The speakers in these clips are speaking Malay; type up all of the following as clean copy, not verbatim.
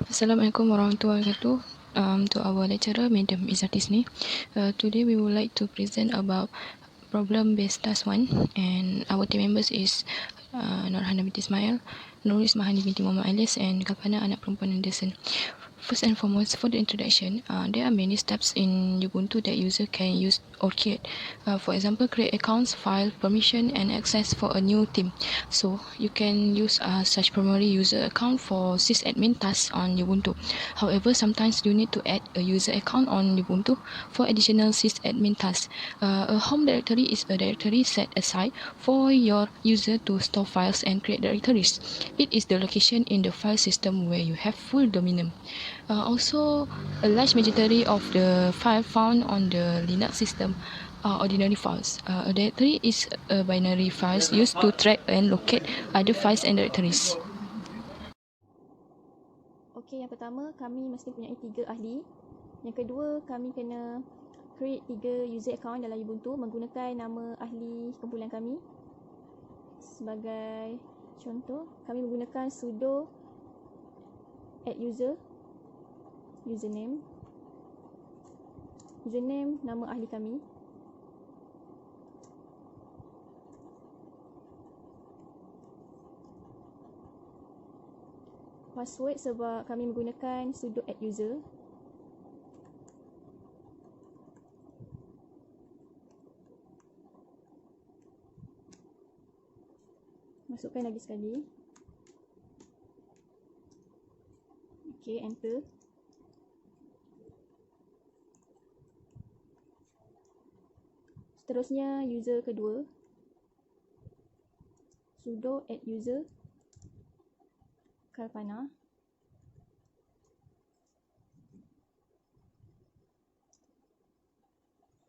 Assalamualaikum warahmatullahi wabarakatuh. To our lecturer, Madam Izzatisni. Today we would like to present about problem-based task 1, and our team members is Norhana binti Ismail, Nuris Mahani binti Muhammad Alias, and Kalpana anak perempuan Anderson. First and foremost, for the introduction, there are many steps in Ubuntu that user can use or create. For example, create accounts, file, permission, and access for a new team. So you can use such primary user account for sysadmin tasks on Ubuntu. However, sometimes you need to add a user account on Ubuntu for additional sysadmin tasks. A home directory is a directory set aside for your user to store files and create directories. It is the location in the file system where you have full dominion. Also, a large majority of the file found on the Linux system are ordinary files. A directory is a binary files used to track and locate other files and directories. Okey, yang pertama kami mesti punya 3 ahli. Yang kedua, kami kena create 3 user account dalam Ubuntu menggunakan nama ahli kumpulan kami. Sebagai contoh, kami menggunakan sudo add user, username, nama ahli kami. Password sebab kami menggunakan sudo add user. Masukkan lagi sekali. Okey, enter. Seterusnya user kedua, sudo add user Kalpana.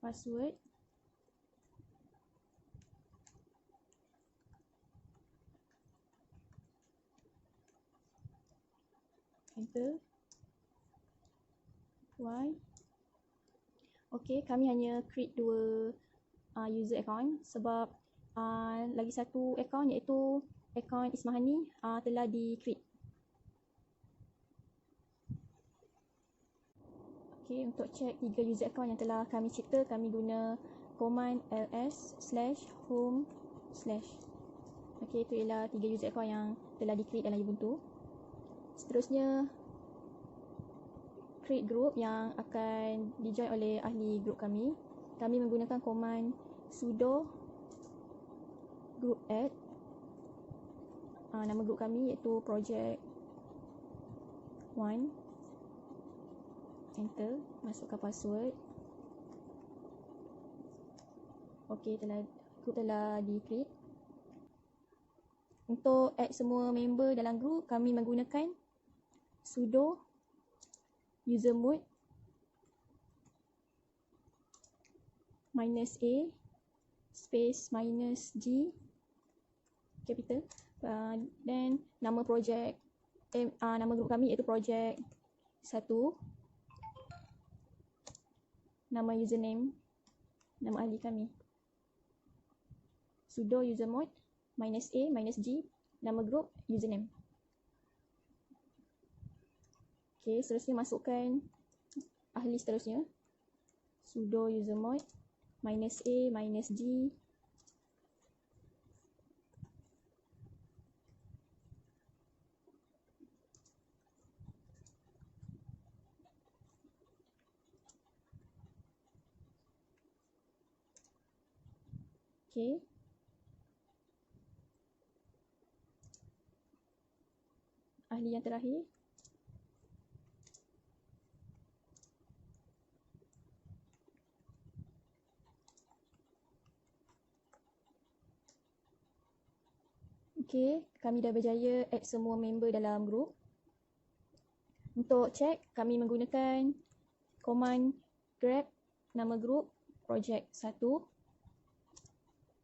Password enter. Y. Okey, kami hanya create 2 user account sebab lagi satu account iaitu account Ismahani telah di-create. Okey, untuk check 3 user account yang telah kami cipta, kami guna command ls/home/. Okey, itu ialah 3 user account yang telah di-create dalam Ubuntu. Seterusnya, create group yang akan di-join oleh ahli group kami. Kami menggunakan command sudo group add. Nama group kami iaitu project 1. Enter, masukkan password. Okey, group telah di-create. Untuk add semua member dalam group, kami menggunakan sudo usermod -a space -g capital, dan nama project nama group kami iaitu project 1. Nama username, nama ahli kami. Sudo usermod -a -g, nama group, username. Okey, seterusnya masukkan ahli seterusnya. Sudo usermod -a -g. Okey. Ahli yang terakhir. Okey, kami dah berjaya add semua member dalam group. Untuk check, kami menggunakan command grep nama group project 1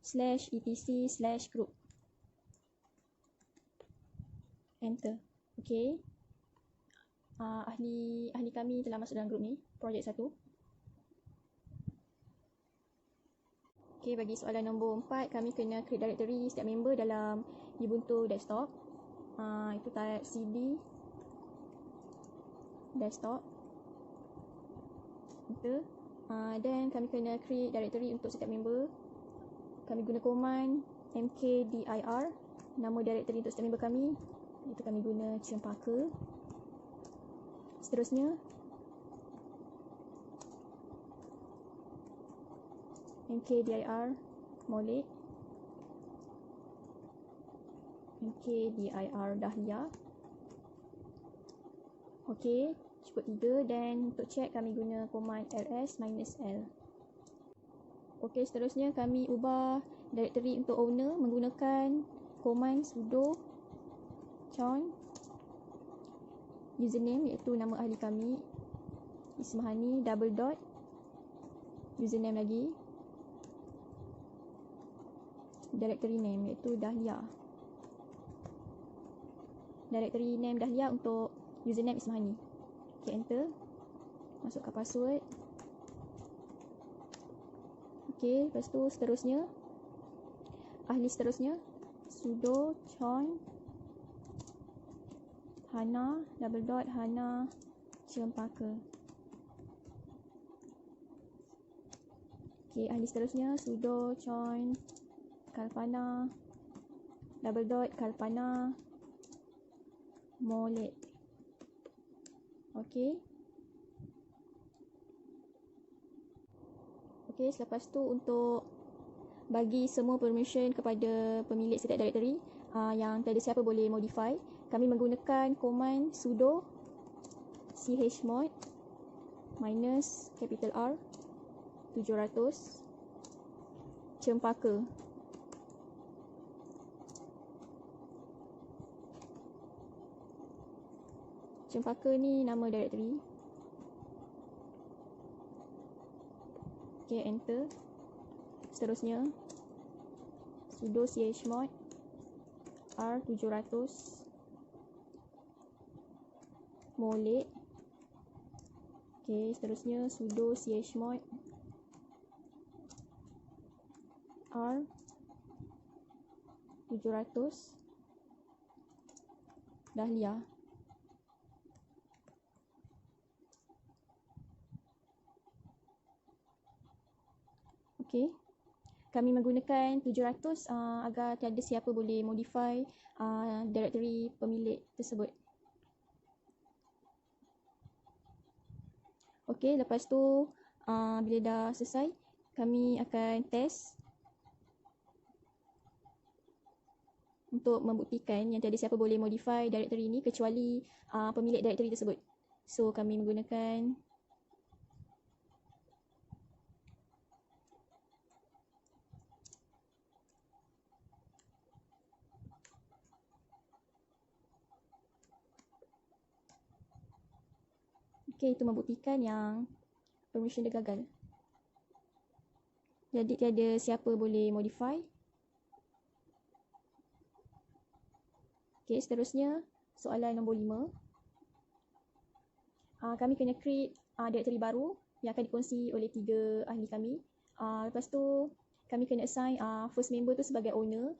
/etc/group. Enter. Okey. Ahli kami telah masuk dalam group ni, project 1. Okey, bagi soalan nombor 4, kami kena create directory setiap member dalam Ubuntu desktop. Itu type cd desktop. Enter. Then kami kena create directory untuk setiap member. Kami guna command mkdir, nama directory untuk setiap member kami. Itu kami guna Cempaka. Seterusnya mkdir Molek, mkdir Dahlia. Okey, cukup 3. Dan untuk check kami guna command ls-l. Okey, seterusnya kami ubah directory untuk owner menggunakan command sudo chown username, iaitu nama ahli kami Ismahani, double dot username lagi, directory name iaitu Dahlia. Directory name Dahlia untuk username Ismahani. Okay, enter. Masukkan password. Okay, lepas tu seterusnya ahli seterusnya sudo chown Hana, double dot Hana Cempaka. Okay, ahli seterusnya sudo chown Kalpana, double dot Kalpana Molek. Okay. Okay, selepas tu untuk bagi semua permission kepada pemilik setiap directory yang tiada siapa boleh modify, kami menggunakan command sudo chmod minus capital R 700 Cempaka. Cempaka ni nama directory. Okay, enter. Seterusnya sudo chmod R 700 Molek. Okay, seterusnya sudo chmod R 700 Dahlia. Okay, kami menggunakan 700 agar tiada siapa boleh modify directory pemilik tersebut. Okay, lepas tu bila dah selesai, kami akan test untuk membuktikan yang tiada siapa boleh modify directory ini kecuali pemilik directory tersebut. So kami menggunakan okay, itu membuktikan yang permission dia gagal. Jadi tiada siapa boleh modify. Okay, seterusnya soalan nombor 5. Kami kena create directory baru yang akan dikongsi oleh 3 ahli kami. Lepas tu kami kena assign first member tu sebagai owner,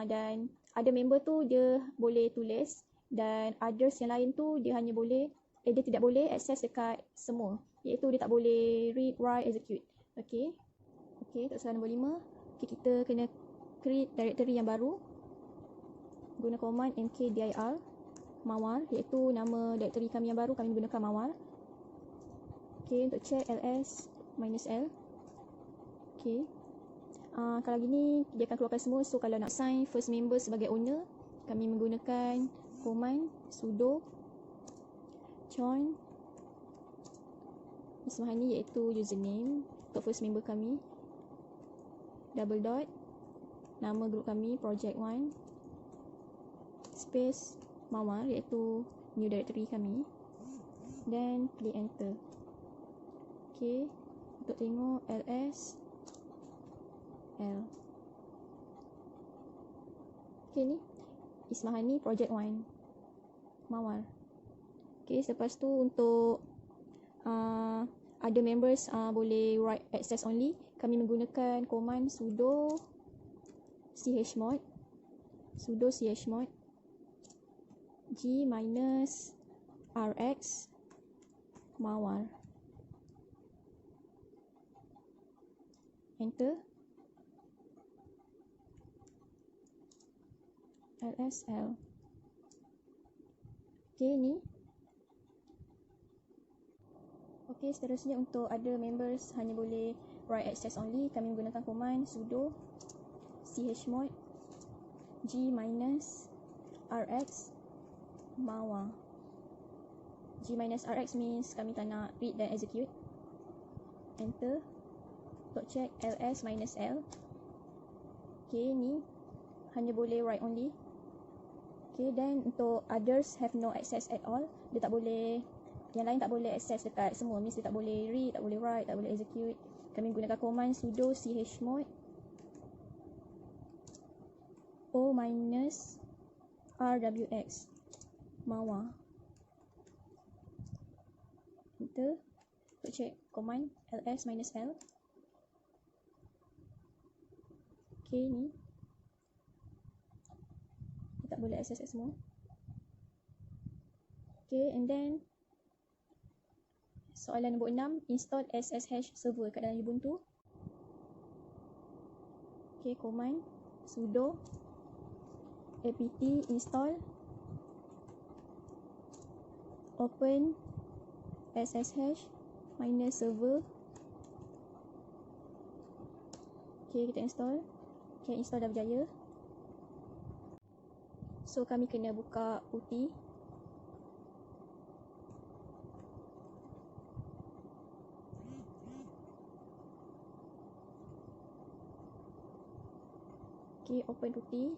dan ada member tu dia boleh tulis, dan others yang lain tu dia hanya boleh dia tidak boleh akses dekat semua, iaitu dia tak boleh read, write, execute. Okay, untuk soalan nombor 5, okay, kita kena create directory yang baru guna command mkdir mawar, iaitu nama directory kami yang baru, kami gunakan mawar. Okay, untuk check ls-l. Okay, kalau gini dia akan keluarkan semua. So kalau nak assign first member sebagai owner, kami menggunakan command sudo chown Ismahani, iaitu username untuk first member kami, double dot nama group kami project 1 space mawar, iaitu new directory kami, dan klik enter. Okay, untuk tengok ls l. Okay, ni Ismahani project 1 mawar. Okay, selepas tu untuk ada members boleh write access only, kami menggunakan command sudo chmod g minus rx mawar. Enter. LSL. Okay, ni. Okay, seterusnya untuk other members hanya boleh write access only, kami menggunakan command sudo chmod g-rx mawar. G-rx means kami tak nak read dan execute. Enter. Untuk check ls-l. Okay, ni hanya boleh write only. Okay, dan untuk others have no access at all. Dia tak boleh, yang lain tak boleh access dekat semua. Means dia tak boleh read, tak boleh write, tak boleh execute. Kami gunakan command sudo chmod o-rwx mawar. Enter. Untuk check command ls-l. Okay, ni dia tak boleh access semua. Okay, and then soalan nombor 6, install SSH server kat dalam Ubuntu. Okay, command sudo apt install open SSH minus server. Okay, kita install. Okay, install dah berjaya. So, kami kena buka putih. Okay, open putih.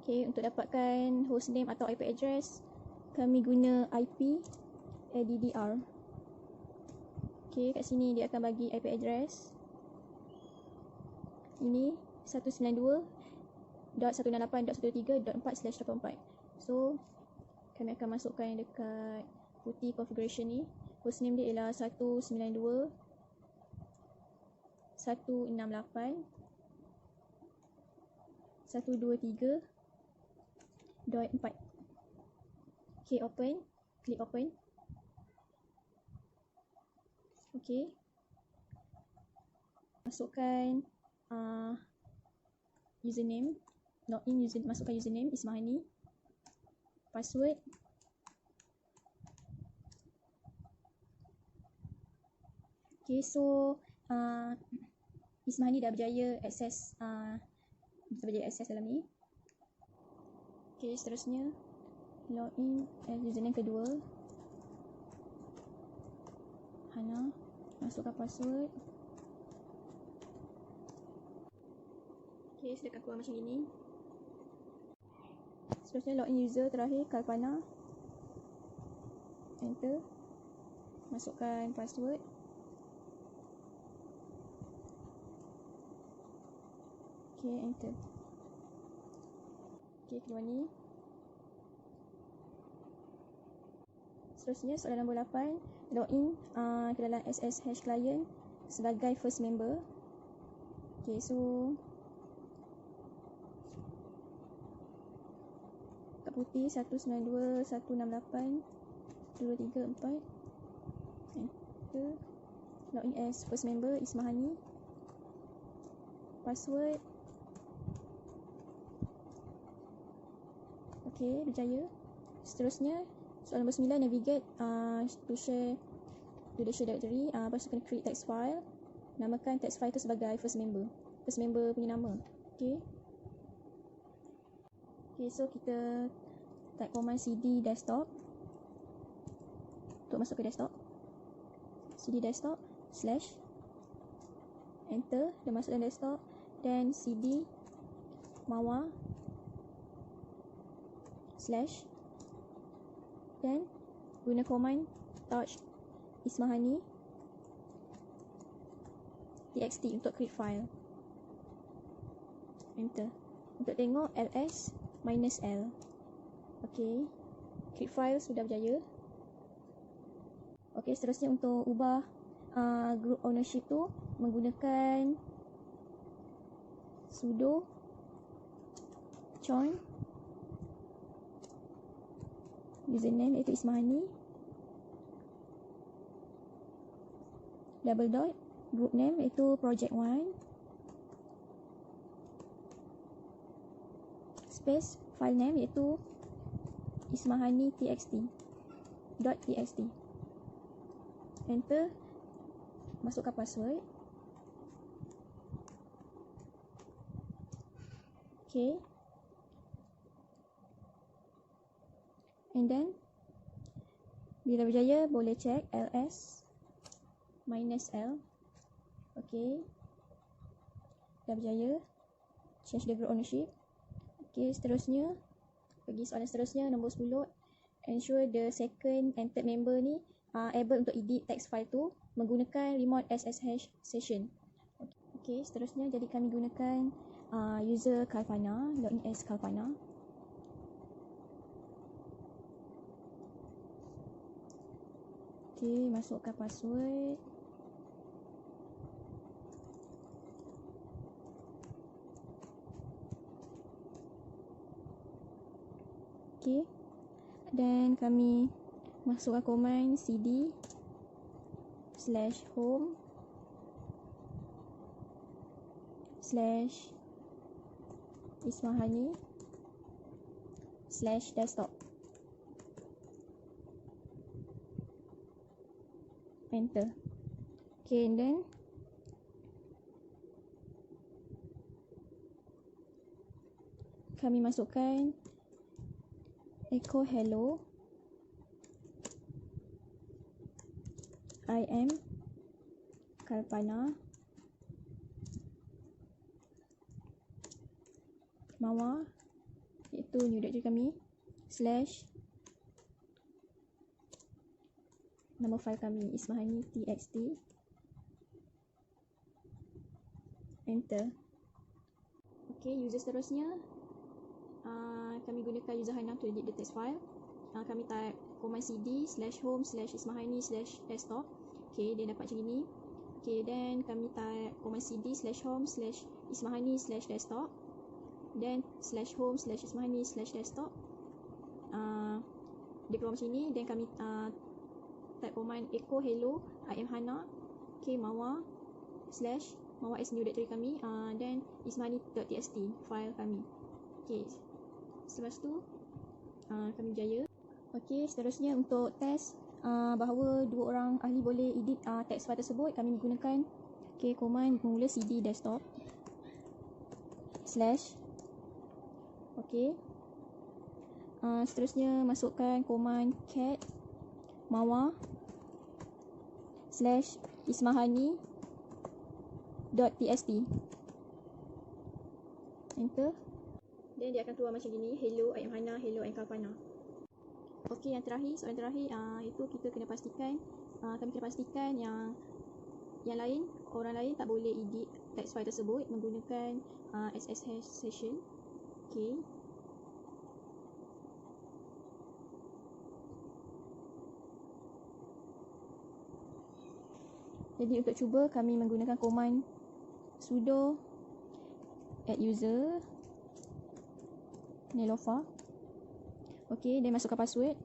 Okay, untuk dapatkan hostname atau IP address, kami guna IP ADDR. Okay, kat sini dia akan bagi IP address. Ini 192.168.113.4/84. So, kami akan masukkan dekat putih configuration ni. Hostname dia ialah 192.168.123.4. Okay, open. Klik open. Okay. Masukkan username. Login masukkan username Ismahani. Password. Okay, so Ismahani dah berjaya akses dalam ni. Okay, seterusnya login username kedua. Hana, masukkan password. Okay, dia akan keluar macam ini. Seterusnya login user terakhir, Kalpana. Enter. Masukkan password. Okay, enter. Okay, keluar ni. Seterusnya soalan nombor 8, login ke dalam SSH client sebagai first member. Okay, so kat putih 192.168.234. Enter. Login as first member Ismahani. Password. Okay, berjaya. Seterusnya soalan nombor 9, navigate to the share directory. Lepas tu kena create text file. Namakan text file tu sebagai first member punya nama. Okay. Okay, so kita type command cd desktop untuk masuk ke desktop. Cd desktop slash enter, dah masuk dalam desktop. Dan cd mawar slash, dan guna command touch Ismahani txt untuk create file. Enter. Untuk tengok ls -l. Okay, create file sudah berjaya. Okay, seterusnya untuk ubah group ownership tu menggunakan sudo Chon, username iaitu Ismahani, double dot, group name iaitu project 1, space, file name iaitu Ismahani txt, enter, masukkan password. Okay, and then bila berjaya boleh check ls -l. Okay, dah berjaya, change the group ownership. Okay, seterusnya pergi soalan seterusnya, nombor 10, ensure the second and third member ni able untuk edit text file tu menggunakan remote SSH session. Okay, seterusnya jadi kami gunakan user Kalpana, login as Kalpana. Okay, masukkan password. Okay, dan kami masukkan command cd /home /Ismahani /desktop. Enter. Okay, and then kami masukkan echo hello, I am Kalpana, Mawa iaitu new directory kami, / nama file kami Ismahani txt. Enter. Okay, user seterusnya kami gunakan user Hana to edit the text file. Kami type command cd /home /Ismahani /desktop. Okay, dia dapat macam ni. Okay, then kami type command cd /home /Ismahani /desktop, then /home /Ismahani /desktop. Dia keluar macam ni. Then kami type command echo hello I am Hana. Okay, mawa as new directory kami, then ismahani.txt file kami. Okay, selepas tu kami berjaya. Okay, seterusnya untuk test bahawa dua orang ahli boleh edit text file tersebut, kami menggunakan command mula cd desktop / okay. Seterusnya masukkan command cat mawa /ismahani.txt. Enter. Dan dia akan keluar macam gini, hello I am Hana, hello I am Kalpana. Okey, yang terakhir, soalan terakhir itu kita kena pastikan, kami kena pastikan yang lain, orang lain tak boleh edit text file tersebut menggunakan SSH session. Okey. Jadi untuk cuba kami menggunakan command sudo add user Nelofa. Okey, dan masukkan password.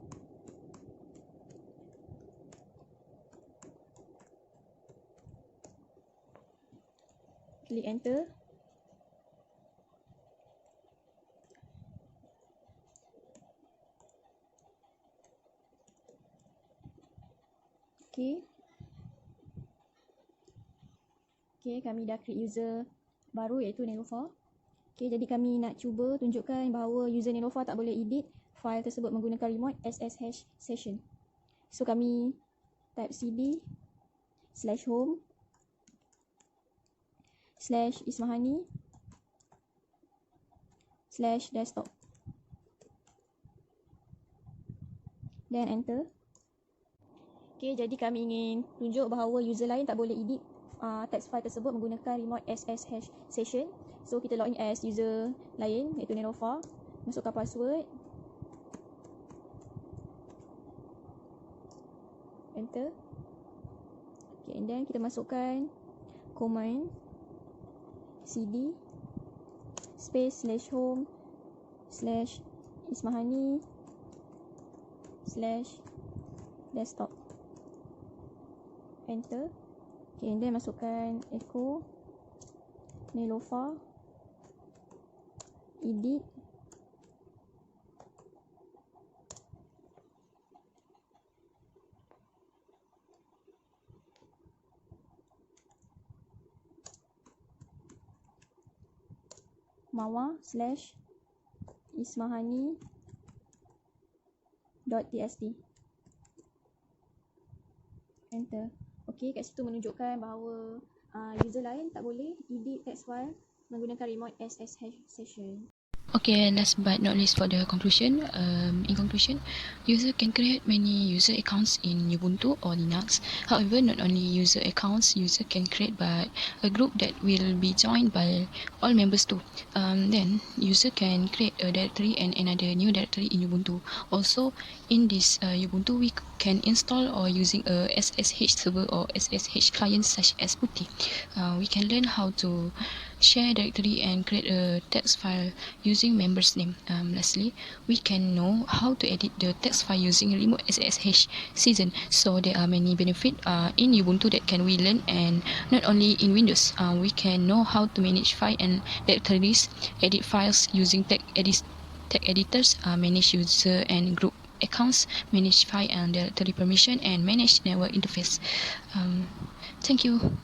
Klik enter. Okey. Okey, kami dah create user baru iaitu Nelofa. Okey, jadi kami nak cuba tunjukkan bahawa user Nelofa tak boleh edit file tersebut menggunakan remote SSH session. So kami type cd /home /Ismahani /desktop dan enter. Okey, jadi kami ingin tunjuk bahawa user lain tak boleh edit text file tersebut menggunakan remote SSH session. So kita login as user lain iaitu Nelofa, masukkan password, enter. Okay, and then kita masukkan command cd space /home /ismahani/desktop. Enter. Okay, and then masukkan echo Nelofa edit mawa/ismahani.txt. Enter. Okey, kat situ menunjukkan bahawa user lain tak boleh edit text file menggunakan remote SSH session. Okay, last but not least for the conclusion, in conclusion, user can create many user accounts in Ubuntu or Linux. However, not only user accounts, user can create but a group that will be joined by all members too. Then user can create a directory and another new directory in Ubuntu. Also, in this Ubuntu, we can install or using a SSH server or SSH client such as PuTTY. We can learn how to share directory and create a text file using members name. Lastly, we can know how to edit the text file using remote SSH season. So there are many benefits in Ubuntu that can we learn, and not only in Windows. We can know how to manage file and directories, edit files using text editors, manage user and group accounts, manage file and directory permission, and manage network interface. Thank you.